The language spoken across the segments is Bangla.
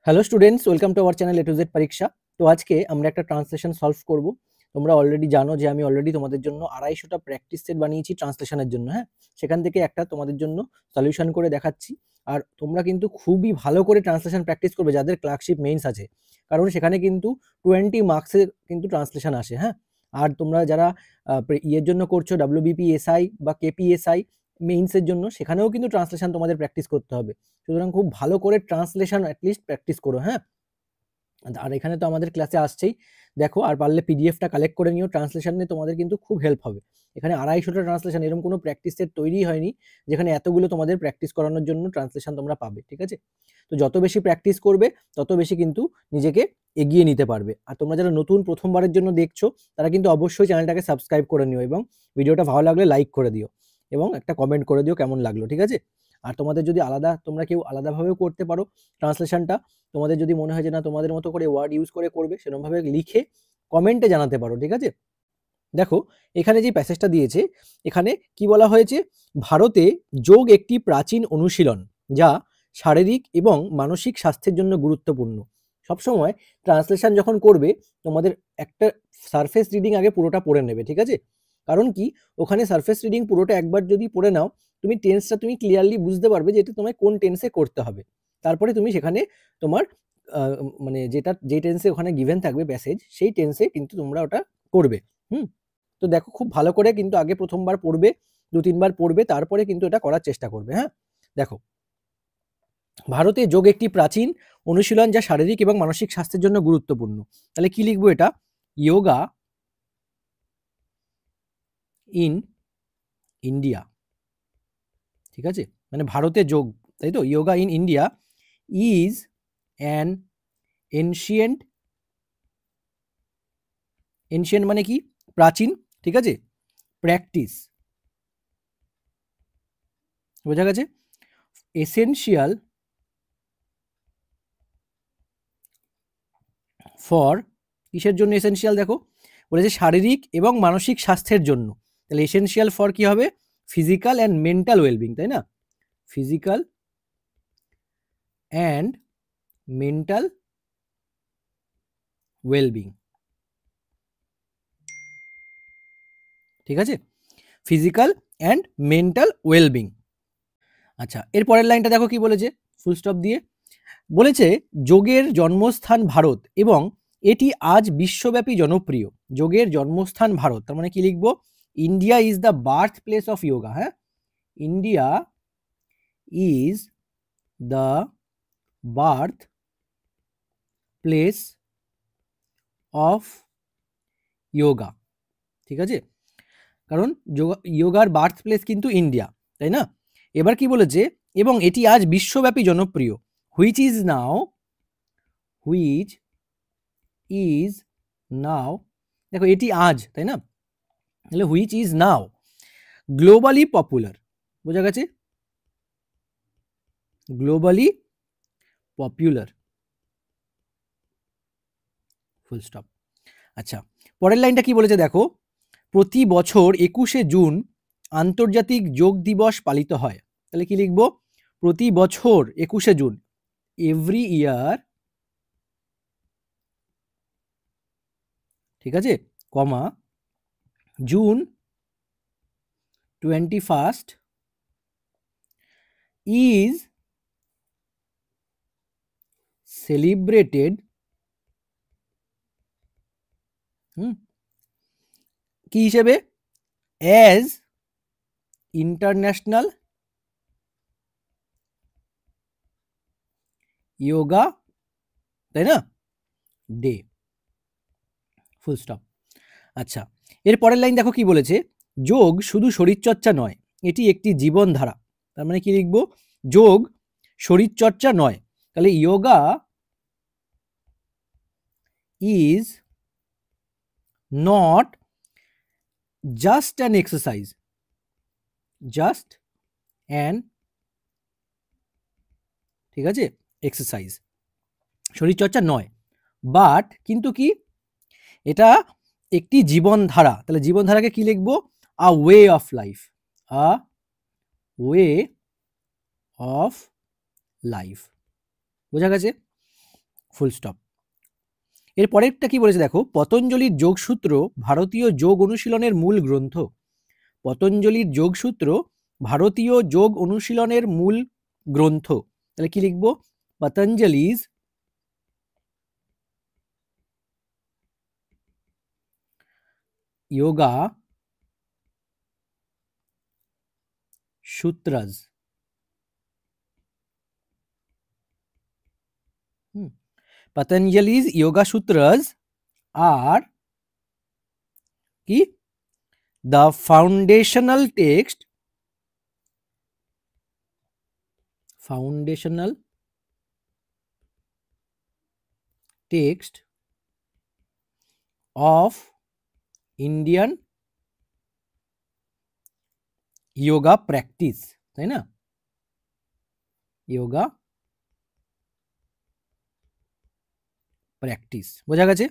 Hello students, welcome to our channel A to Z পরীক্ষা। তো আজকে আমরা একটা ট্রান্সলেশন সলভ করব। তোমরা অলরেডি জানো যে আমি অলরেডি তোমাদের জন্য 250টা প্র্যাকটিস সেট বানিয়েছি ট্রান্সলেশনের জন্য। হ্যাঁ, সেখান থেকে একটা তোমাদের জন্য সলিউশন করে দেখাচ্ছি। আর তোমরা কিন্তু খুবই ভালো করে ট্রান্সলেশন প্র্যাকটিস করবে যাদের ক্লার্কশিপ মেইনস আছে, কারণ সেখানে কিন্তু 20 মার্কসের কিন্তু ট্রান্সলেশন আসে। হ্যাঁ, আর তোমরা যারা ইয়ের জন্য করছো WBPSI বা KPSI মেইনসের জন্য, সেখানেও কিন্তু ট্রান্সলেশন তোমাদের প্র্যাকটিস করতে হবে। সুতরাং খুব ভালো করে ট্রান্সলেশন অ্যাটলিস্ট প্র্যাকটিস করো। হ্যাঁ, আর এখানে তো আমাদের ক্লাসে আসছেই, দেখো, আর পারলে পিডিএফটা কালেক্ট করে নিও। ট্রান্সলেশনে তোমাদের কিন্তু খুব হেল্প হবে। এখানে 250টা ট্রান্সলেশন, এরকম কোনো প্র্যাকটিস সেট তৈরি হয়নি যেখানে এতগুলো তোমাদের প্র্যাকটিস করানোর জন্য ট্রান্সলেশন তোমরা পাবে। ঠিক আছে, তো যত বেশি প্র্যাকটিস করবে তত বেশি কিন্তু নিজেকে এগিয়ে নিতে পারবে। আর তোমরা যারা নতুন প্রথমবারের জন্য দেখছো তারা কিন্তু অবশ্যই চ্যানেলটাকে সাবস্ক্রাইব করে নিও এবং ভিডিওটা ভালো লাগলে লাইক করে দিও এবং একটা কমেন্ট করে দিও কেমন লাগলো। ঠিক আছে, আর তোমাদের যদি তোমরা কেউ আলাদাভাবেও করতে পারো ট্রান্সলেশনটা। তোমাদের যদি মনে হয় যে না তোমাদের মতো করে ওয়ার্ড ইউজ করে করবে, সেরকমভাবে লিখে কমেন্টে জানাতে পারো। ঠিক আছে, দেখো এখানে যে প্যাসেজটা দিয়েছে, এখানে কি বলা হয়েছে, ভারতে যোগ একটি প্রাচীন অনুশীলন যা শারীরিক এবং মানসিক স্বাস্থ্যের জন্য গুরুত্বপূর্ণ। সবসময় ট্রান্সলেশন যখন করবে তোমাদের একটা সারফেস রিডিং আগে পুরোটা পড়ে নেবে। ঠিক আছে, কারণ কি, ওখানে সারফেস রিডিং পুরোটা একবার যদি পড়ে নাও, তুমি টেন্সটা তুমি ক্লিয়ারলি বুঝতে পারবে যে এটা তোমায় কোন টেন্সে করতে হবে। তারপরে তুমি সেখানে তোমার মানে যে টেন্সে ওখানে গিভেন থাকবে প্যাসেজ, সেই টেন্সে কিন্তু তোমরা ওটা করবে। হুম, তো দেখো খুব ভালো করে কিন্তু আগে প্রথমবার পড়বে, 2-3 বার পড়বে, তারপরে কিন্তু এটা করার চেষ্টা করবে। হ্যাঁ, দেখো, ভারতে যোগ একটি প্রাচীন অনুশীলন যা শারীরিক এবং মানসিক স্বাস্থ্যের জন্য গুরুত্বপূর্ণ। তাহলে কি লিখবো এটা, যোগা ইন ইন্ডিয়া। ঠিক আছে, মানে ভারতে যোগ, তাই তো, yoga in India is an ancient, ancient মানে কি, প্রাচীন। ঠিক আছে, প্র্যাকটিস, বোঝা গেছে, এসেনশিয়াল ফর, কিসের জন্য এসেনশিয়াল, দেখো বলেছে শারীরিক এবং মানসিক স্বাস্থ্যের জন্য। তাহলে এসেনশিয়াল ফর কি হবে, ফিজিক্যাল অ্যান্ড মেন্টাল ওয়েলবিং, তাই না, ফিজিক্যাল অ্যান্ড মেন্টাল ওয়েলবিং। ঠিক আছে, ফিজিক্যাল অ্যান্ড মেন্টাল ওয়েলবিং। আচ্ছা, এর পরের লাইনটা দেখো কি বলেছে, ফুল স্টপ দিয়ে বলেছে যোগের জন্মস্থান ভারত এবং এটি আজ বিশ্বব্যাপী জনপ্রিয়। যোগের জন্মস্থান ভারত, তার মানে কি লিখবো, India is the birth place of yoga. হ্যাঁ, India is the birth place of yoga. ঠিক আছে, কারণ যোগার বার্থ প্লেস কিন্তু ইন্ডিয়া, তাই না। এবার কি বলেছে, এবং এটি আজ বিশ্বব্যাপী জনপ্রিয়, হুইচ ইজ নাও দেখো এটি আজ, তাই না, তাহলে which is now globally popular. বোঝা গেছে, গ্লোবালি পপুলার, ফুল স্টপ। আচ্ছা, পরের লাইনটা কি বলেছে দেখো, প্রতি বছর 21শে জুন আন্তর্জাতিক যোগ দিবস পালিত হয়। তাহলে কি লিখবো, প্রতি বছর 21শে জুন, এভরি ইয়ার, ঠিক আছে, কমা, জুন 21st ইজ সেলিব্রেটেড, কি হিসেবে, অ্যাজ ইন্টারন্যাশনাল যোগা, তাই না, ডে, ফুল স্টপ। আচ্ছা, এর পরের লাইন দেখো কি বলেছে, যোগ শুধু শরীরচর্চা নয়, এটি একটি জীবনধারা। তার মানে কি লিখবো, যোগ শরীরচর্চা নয়, তাহলে yoga is not just an exercise, just an, ঠিক আছে, এক্সারসাইজ, শরীরচর্চা নয়, বাট কিন্তু কি, এটা একটি জীবনধারা। তাহলে জীবনধারাকে কি লিখবো, a way of life, a way of life. বোঝা গেছে, ফুল স্টপ। এর পরেরটা কি বলেছে দেখো, পতঞ্জলির যোগসূত্র ভারতীয় যোগ অনুশীলনের মূল গ্রন্থ। পতঞ্জলির যোগসূত্র ভারতীয় যোগ অনুশীলনের মূল গ্রন্থ। তাহলে কি লিখবো, পতঞ্জলিজ yoga सूत्रज। Patanjali's yoga sutras are की the foundational text of Indian yoga practice, তাই না? yoga practice বোঝা গেছে।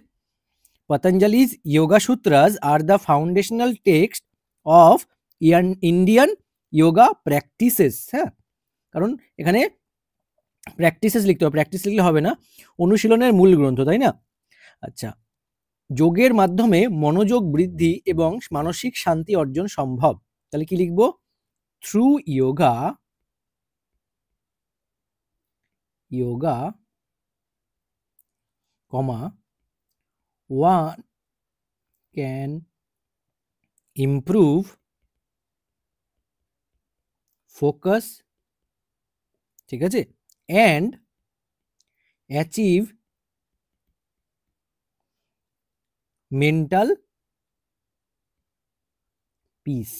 Patanjali's yoga sutras are the foundational text of Indian yoga practices। হ্যাঁ, কারণ এখানে প্র্যাকটিসেস লিখতে হবে, প্র্যাকটিস লিখলে হবে না, অনুশীলনের মূল গ্রন্থ, তাই না? আচ্ছা, যোগের মাধ্যমে মনোযোগ বৃদ্ধি এবং মানসিক শান্তি অর্জন সম্ভব। তাহলে কি লিখবো, through yoga comma one can improve focus, ঠিক আছে, and achieve mental peace,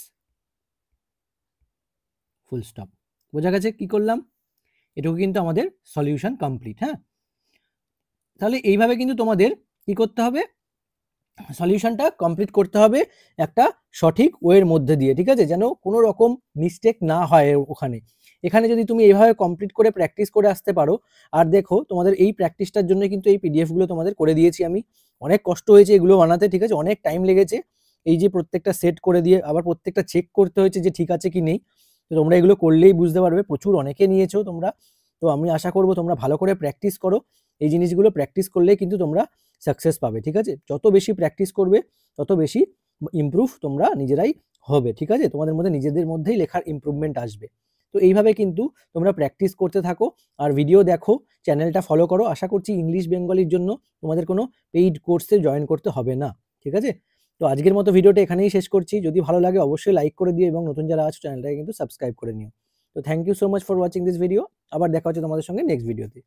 full stop. বোঝা গেছে কি করলাম? এটুকু কিন্তু আমাদের সলিউশন কমপ্লিট। হ্যাঁ, তাহলে এইভাবে কিন্তু তোমাদের কি করতে হবে, সলিউশনটা কমপ্লিট করতে হবে একটা সঠিক ওয়ের মধ্যে দিয়ে, ঠিক আছে, যেন কোনো রকম মিস্টেক না হয় ওখানে। এখানে যদি তুমি এইভাবে কমপ্লিট করে প্র্যাকটিস করে আসতে পারো, আর দেখো তোমাদের এই প্র্যাকটিসটার জন্য কিন্তু এই পিডিএফগুলো তোমাদের করে দিয়েছি আমি। অনেক কষ্ট হয়েছে এগুলো বানাতে, ঠিক আছে, অনেক টাইম লেগেছে। এই যে প্রত্যেকটা সেট করে দিয়ে আবার প্রত্যেকটা চেক করতে হয়েছে যে ঠিক আছে কি নেই। তো তোমরা এগুলো করলেই বুঝতে পারবে, প্রচুর অনেকে নিয়েছো তোমরা। তো আমি আশা করবো তোমরা ভালো করে প্র্যাকটিস করো। এই জিনিসগুলো প্র্যাকটিস করলেই কিন্তু তোমরা সাকসেস পাবে, ঠিক আছে। যত বেশি প্র্যাকটিস করবে তত বেশি ইমপ্রুভ তোমরা নিজেরাই হবে, ঠিক আছে। তোমাদের মধ্যে নিজেদের মধ্যেই লেখার ইমপ্রুভমেন্ট আসবে। তো এইভাবে কিন্তু তোমরা প্র্যাকটিস করতে থাকো আর ভিডিও দেখো, চ্যানেলটা ফলো করো। আশা করছি ইংলিশ বেঙ্গলির জন্য তোমাদের কোনো পেইড কোর্সে জয়েন করতে হবে না, ঠিক আছে। তো আজকের মতো ভিডিওটা এখানেই শেষ করছি। যদি ভালো লাগে অবশ্যই লাইক করে দিও এবং নতুন যারা আছো চ্যানেলটাকে কিন্তু সাবস্ক্রাইব করে নিও। তো thank you so much for watching this video. আবার দেখা হচ্ছে তোমাদের সঙ্গে নেক্সট ভিডিওতে।